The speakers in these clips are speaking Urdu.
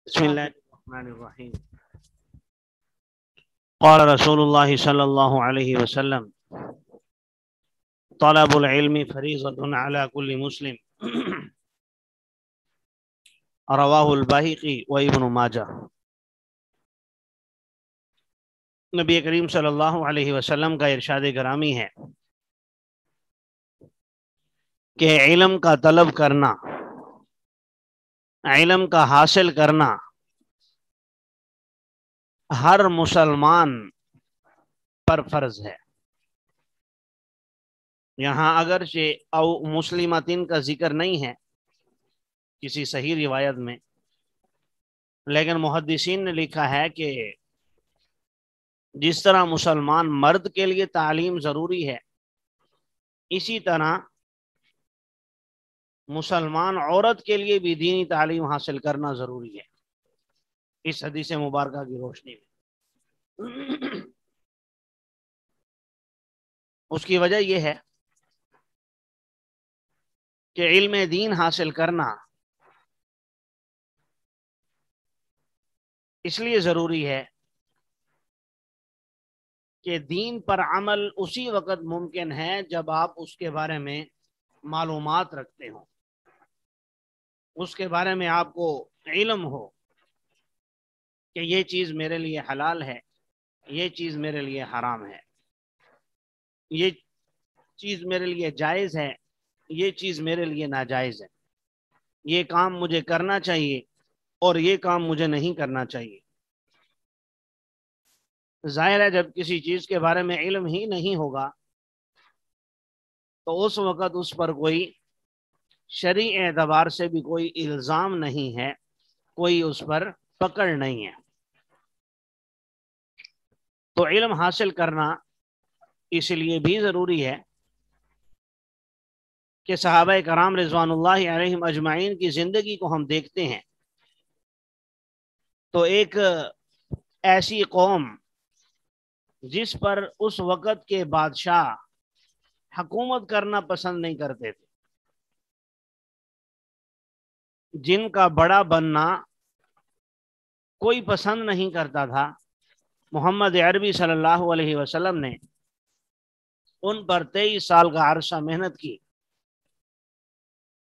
بسم الله الرحمن الرحيم. قال رسول الله صلى الله عليه وسلم: طلب العلم فريضة على كل مسلم. رواه البيهقي وابن ماجہ. نبی کریم صلی اللہ علیہ وسلم کا ارشاد گرامی ہے کہ علم کا طلب کرنا، علم کا حاصل کرنا ہر مسلمان پر فرض ہے. یہاں اگرچہ او مسلماتین کا ذکر نہیں ہے کسی صحیح روایت میں، لیکن محدثین نے لکھا ہے کہ جس طرح مسلمان مرد کے لیے تعلیم ضروری ہے، اسی طرح مسلمان عورت کے لیے بھی دینی تعلیم حاصل کرنا ضروری ہے. اس حدیث مبارکہ کی روشنی میں اس کی وجہ یہ ہے کہ علم دین حاصل کرنا اس لیے ضروری ہے کہ دین پر عمل اسی وقت ممکن ہے جب آپ اس کے بارے میں معلومات رکھتے ہوں، اس کے بارے میں آپ کو علم ہو کہ یہ چیز میرے لیے حلال ہے، یہ چیز میرے لیے حرام ہے، یہ چیز میرے لیے جائز ہے، یہ چیز میرے لیے ناجائز ہے، یہ کام مجھے کرنا چاہیے اور یہ کام مجھے نہیں کرنا چاہیے. ظاہر ہے جب کسی چیز کے بارے میں علم ہی نہیں ہوگا تو اس وقت اس پر کوئی شرعی اعتبار سے بھی کوئی الزام نہیں ہے، کوئی اس پر پکڑ نہیں ہے. تو علم حاصل کرنا اس لیے بھی ضروری ہے کہ صحابہ کرام رضوان اللہ علیہم اجمعین کی زندگی کو ہم دیکھتے ہیں تو ایک ایسی قوم جس پر اس وقت کے بادشاہ حکومت کرنا پسند نہیں کرتے تھے، جن کا بڑا بننا کوئی پسند نہیں کرتا تھا، محمد عربی صلی اللہ علیہ وسلم نے ان پر 23 سال کا عرصہ محنت کی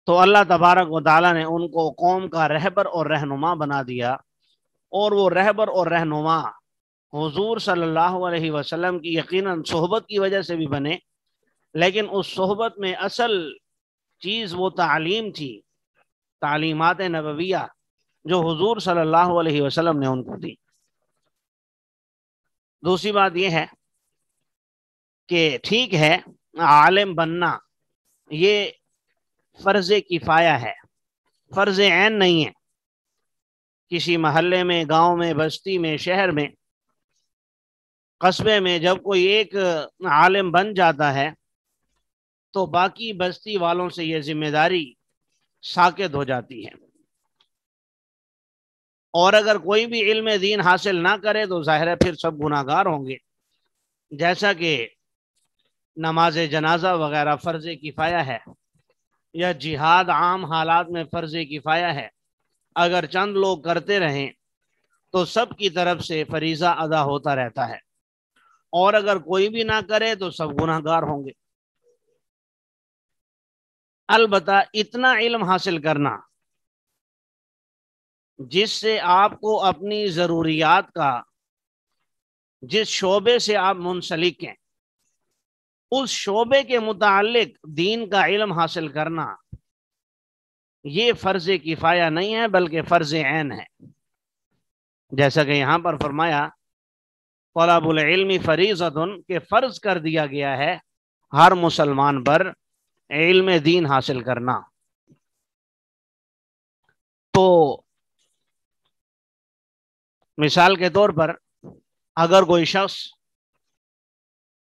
تو اللہ تبارک و تعالیٰ نے ان کو قوم کا رہبر اور رہنما بنا دیا، اور وہ رہبر اور رہنما حضور صلی اللہ علیہ وسلم کی یقیناً صحبت کی وجہ سے بھی بنے، لیکن اس صحبت میں اصل چیز وہ تعلیم تھی، تعلیمات نبویہ جو حضور صلی اللہ علیہ وسلم نے ان کو دی. دوسری بات یہ ہے کہ ٹھیک ہے عالم بننا یہ فرض کفایہ ہے، فرض عین نہیں ہے. کسی محلے میں، گاؤں میں، بستی میں، شہر میں، قصبے میں جب کوئی ایک عالم بن جاتا ہے تو باقی بستی والوں سے یہ ذمہ داری ساقط ہو جاتی ہے، اور اگر کوئی بھی علم دین حاصل نہ کرے تو ظاہر ہے پھر سب گناہگار ہوں گے. جیسا کہ نماز جنازہ وغیرہ فرض کفایہ ہے، یا جہاد عام حالات میں فرض کفایہ ہے، اگر چند لوگ کرتے رہیں تو سب کی طرف سے فریضہ ادا ہوتا رہتا ہے، اور اگر کوئی بھی نہ کرے تو سب گناہگار ہوں گے. البتہ اتنا علم حاصل کرنا جس سے آپ کو اپنی ضروریات کا، جس شعبے سے آپ منسلک ہیں اس شعبے کے متعلق دین کا علم حاصل کرنا، یہ فرض کفایہ نہیں ہے بلکہ فرض عین ہے. جیسا کہ یہاں پر فرمایا طلب العلم فریضۃ، کہ فرض کر دیا گیا ہے ہر مسلمان پر علم دین حاصل کرنا. تو مثال کے طور پر اگر کوئی شخص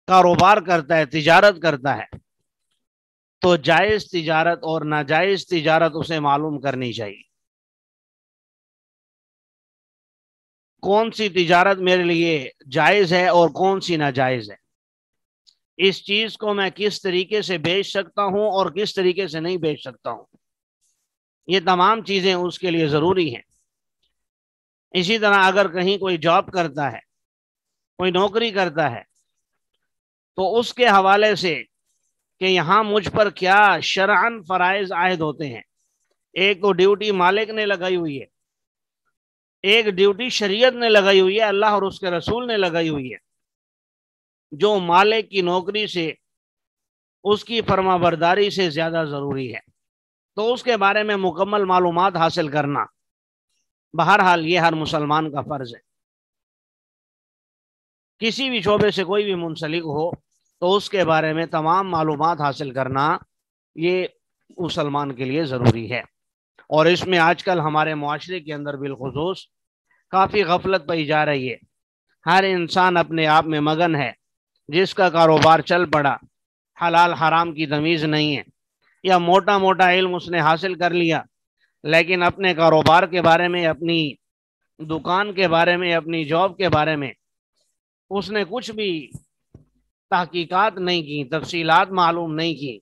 کاروبار کرتا ہے، تجارت کرتا ہے، تو جائز تجارت اور ناجائز تجارت اسے معلوم کرنی چاہیے. کون سی تجارت میرے لیے جائز ہے اور کون سی ناجائز ہے، اس چیز کو میں کس طریقے سے بیچ سکتا ہوں اور کس طریقے سے نہیں بیچ سکتا ہوں، یہ تمام چیزیں اس کے لیے ضروری ہیں. اسی طرح اگر کہیں کوئی جاب کرتا ہے، کوئی نوکری کرتا ہے، تو اس کے حوالے سے کہ یہاں مجھ پر کیا شرعاً فرائض عائد ہوتے ہیں. ایک تو ڈیوٹی مالک نے لگائی ہوئی ہے، ایک ڈیوٹی شریعت نے لگائی ہوئی ہے، اللہ اور اس کے رسول نے لگائی ہوئی ہے. جو مالک کی نوکری سے، اس کی فرما برداری سے زیادہ ضروری ہے، تو اس کے بارے میں مکمل معلومات حاصل کرنا بہرحال یہ ہر مسلمان کا فرض ہے. کسی بھی شعبے سے کوئی بھی منسلک ہو تو اس کے بارے میں تمام معلومات حاصل کرنا یہ مسلمان کے لیے ضروری ہے. اور اس میں آج کل ہمارے معاشرے کے اندر بالخصوص کافی غفلت پائی جا رہی ہے. ہر انسان اپنے آپ میں مگن ہے، جس کا کاروبار چل پڑا، حلال حرام کی تمیز نہیں ہے، یا موٹا موٹا علم اس نے حاصل کر لیا، لیکن اپنے کاروبار کے بارے میں، اپنی دکان کے بارے میں، اپنی جاب کے بارے میں اس نے کچھ بھی تحقیقات نہیں کی، تفصیلات معلوم نہیں کی،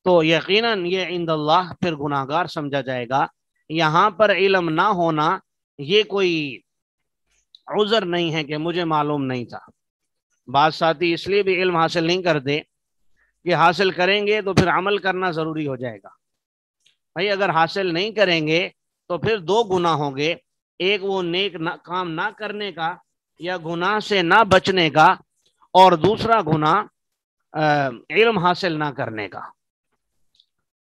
تو یقیناً یہ عند اللہ پھر گناہگار سمجھا جائے گا. یہاں پر علم نہ ہونا یہ کوئی عذر نہیں ہے کہ مجھے معلوم نہیں تھا. بعض ساتھی اس لیے بھی علم حاصل نہیں کرتے کہ حاصل کریں گے تو پھر عمل کرنا ضروری ہو جائے گا. بھائی اگر حاصل نہیں کریں گے تو پھر دو گناہ ہوں گے، ایک وہ نیک کام نہ کرنے کا یا گناہ سے نہ بچنے کا، اور دوسرا گناہ علم حاصل نہ کرنے کا.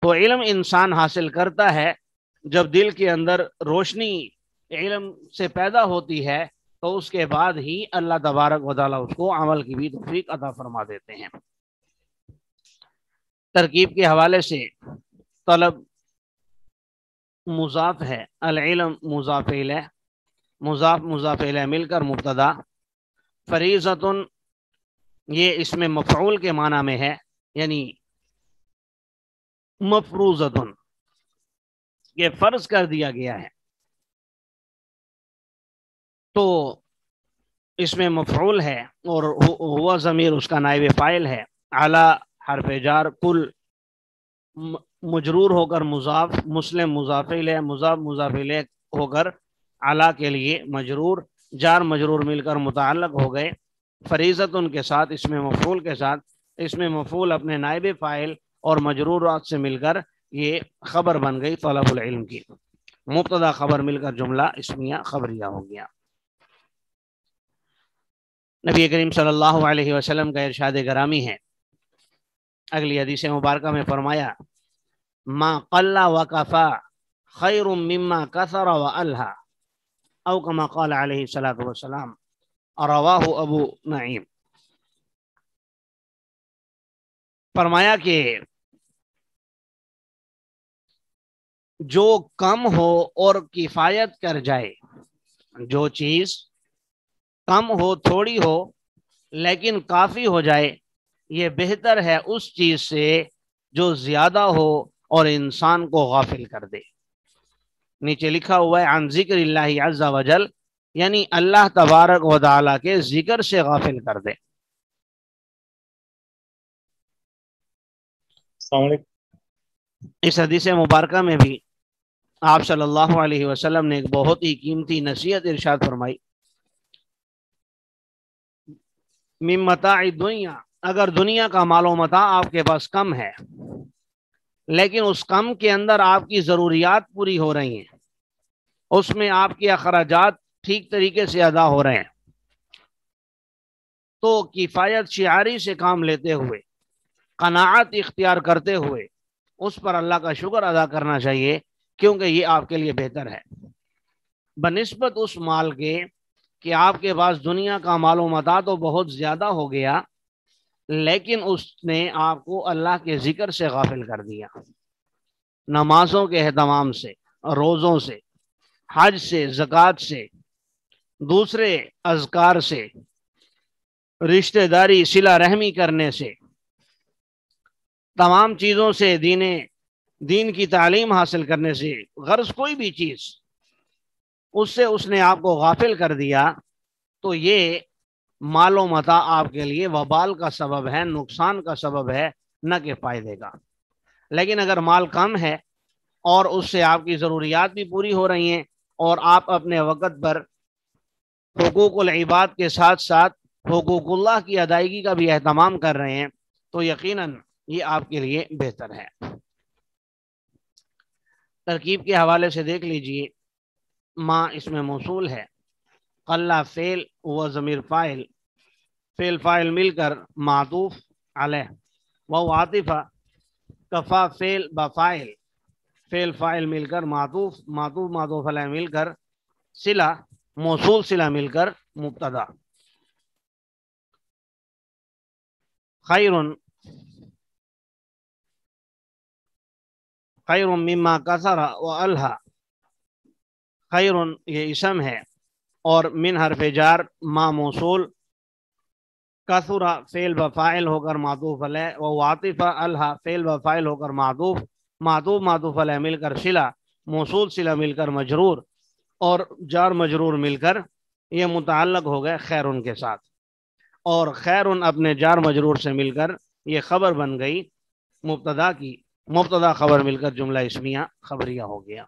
تو علم انسان حاصل کرتا ہے جب دل کے اندر روشنی علم سے پیدا ہوتی ہے، تو اس کے بعد ہی اللہ تبارک و تعالیٰ اس کو عمل کی بھی توفیق عطا فرما دیتے ہیں. ترکیب کے حوالے سے طلب مضاف ہے، العلم مضاف الیہ، مضاف مضاف الیہ مل کر مبتدا. فریضۃ یہ اس میں مفعول کے معنی میں ہے، یعنی مفروضۃ، یہ فرض کر دیا گیا ہے. تو اس میں مفعول ہے اور ہوا ضمیر اس کا نائب فاعل ہے. اعلی حرف جار، کل مجرور ہو کر مضاف، مسلم مضاف الیہ، مضاف مضاف الیہ ہو کر اعلی کے لیے مجرور، جار مجرور مل کر متعلق ہو گئے. فریضت ان کے ساتھ، اس میں مفعول کے ساتھ، اس میں مفعول اپنے نائب فاعل اور مجرورات سے مل کر یہ خبر بن گئی طلب العلم کی. مبتدا خبر مل کر جملہ اسمیہ خبریہ ہو گیا. نبی کریم صلی اللہ علیہ وسلم کا ارشاد گرامی ہے، اگلی حدیث مبارکہ میں فرمایا، ما قل وکفا خیر مما کثر والہا، او کما قال علیہ الصلوۃ والسلام، رواہ ابو نعیم. فرمایا کہ جو کم ہو اور کفایت کر جائے، جو چیز کم ہو، تھوڑی ہو لیکن کافی ہو جائے، یہ بہتر ہے اس چیز سے جو زیادہ ہو اور انسان کو غافل کر دے. نیچے لکھا ہوا ہے عن ذکر اللہ عز وجل، یعنی اللہ تبارک و تعالیٰ کے ذکر سے غافل کر دے. السلام علیکم. اس حدیث مبارکہ میں بھی آپ صلی اللہ علیہ وسلم نے ایک بہت ہی قیمتی نصیحت ارشاد فرمائی. من متاع الدنیا، اگر دنیا کا مال و متاع آپ کے پاس کم ہے، لیکن اس کم کے اندر آپ کی ضروریات پوری ہو رہی ہیں، اس میں آپ کے اخراجات ٹھیک طریقے سے ادا ہو رہے ہیں، تو کفایت شعاری سے کام لیتے ہوئے، قناعت اختیار کرتے ہوئے اس پر اللہ کا شکر ادا کرنا چاہیے، کیونکہ یہ آپ کے لیے بہتر ہے بنسبت اس مال کے کہ آپ کے پاس دنیا کا مال و متاع تو بہت زیادہ ہو گیا، لیکن اس نے آپ کو اللہ کے ذکر سے غافل کر دیا. نمازوں کے اہتمام سے، روزوں سے، حج سے، زکوٰۃ سے، دوسرے اذکار سے، رشتہ داری صلہ رحمی کرنے سے، تمام چیزوں سے، دین کی تعلیم حاصل کرنے سے، غرض کوئی بھی چیز، اس سے اس نے آپ کو غافل کر دیا، تو یہ مال و متاع آپ کے لیے وبال کا سبب ہے، نقصان کا سبب ہے، نہ کہ فائدے کا. لیکن اگر مال کم ہے اور اس سے آپ کی ضروریات بھی پوری ہو رہی ہیں اور آپ اپنے وقت پر حقوق العباد کے ساتھ ساتھ حقوق اللہ کی ادائیگی کا بھی اہتمام کر رہے ہیں تو یقیناً یہ آپ کے لیے بہتر ہے۔ ترکیب کے حوالے سے دیکھ لیجئے، ما اس میں موصول ہے، قلّ فعل و ضمیر فاعل، فعل فاعل مل کر معطوف علیہ، و عاطفہ کفا فعل بفاعل، فعل فاعل مل کر معطوف، معطوف معطوف علیہ مل کر صلہ، موصول صلہ مل کر مبتدا۔ خیر خیر مما کثر و الہا، خیر یہ اسم ہے اور من حرف جار ما موصول، کثر فعل بفاعل ہو کر معطوف علیہ، و عاطفہ الہا فعل بفاعل ہو کر معطوف، معطوف معطوف علیہ مل کر صلہ، موصول صلہ مل کر مجرور، اور جار مجرور مل کر یہ متعلق ہو گئے خیرن کے ساتھ، اور خیرن اپنے جار مجرور سے مل کر یہ خبر بن گئی مبتدا کی، مبتدا خبر مل کر جملہ اسمیہ خبریہ ہو گیا۔